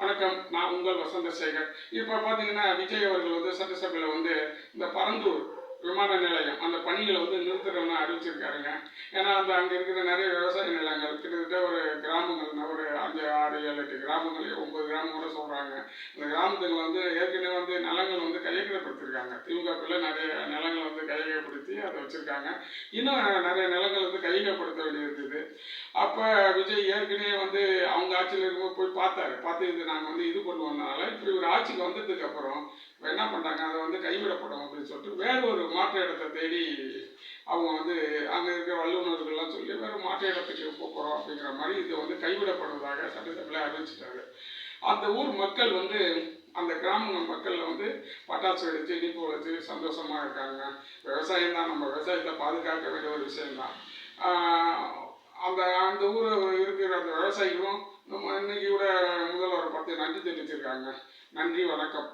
வணக்கம். நான் உங்கள் வசந்தசேகர். இப்போ பார்த்தீங்கன்னா, விஜய் அவர்கள் வந்து சட்டசபையில வந்து இந்த பரந்தூர் விமான நிலையம் அந்த பணிகளை வந்து நிறுத்துறோம்னு அறிவிச்சிருக்காருங்க. ஏன்னா, அங்கே இருக்கிற நிறைய விவசாய நிலங்கள் கிட்டத்தட்ட ஒரு கிராமங்கள் ஒரு 5, 6, 7, 8 கிராமங்கள் 9 கிராமம் கூட சொல்கிறாங்க. இந்த கிராமத்துக்கு வந்து ஏற்கனவே வந்து நிலங்கள் வந்து கையகப்படுத்திருக்காங்க. திமுகக்குள்ள நிறைய நிலங்கள் வந்து கையகப்படுத்தி அதை வச்சுருக்காங்க. இன்னும் நிறைய நிலங்கள் வந்து கையகப்படுத்த வேண்டியது இருக்குது. அப்போ விஜய் ஏற்கனவே வந்து அவங்க ஆட்சியில் இருக்கும்போது போய் பார்த்தாரு. பார்த்து இது நாங்கள் வந்து இது கொண்டு வந்தனால இப்படி ஒரு ஆட்சிக்கு வந்ததுக்கு அப்புறம் என்ன பண்ணுறாங்க, அதை வந்து கைவிடப்படும் அப்படின்னு சொல்லிட்டு வேற ஒரு மாற்று இடத்தை தேடி அவங்க வந்து அங்கே இருக்கிற வல்லுநர்கள்லாம் சொல்லி வேறு மாற்று இடத்துக்கு போகிறோம் அப்படிங்கிற மாதிரி இது வந்து கைவிடப்படுவதாக சட்டசபையில் அறிவிச்சிட்டாரு. அந்த ஊர் மக்கள் வந்து அந்த கிராம மக்களில் வந்து பட்டாசு வெடித்து இனிப்பு வச்சு சந்தோஷமாக இருக்காங்க. விவசாயம் தான், நம்ம விவசாயத்தை பாதுகாக்க வேண்டிய ஒரு விஷயம்தான். அந்த அந்த ஊர் இருக்கிற அந்த விவசாயிகளும் நம்ம இன்னைக்கு கூட முதல்வரை பார்த்து நன்றி தெரிவிச்சிருக்காங்க. நன்றி, வணக்கம்.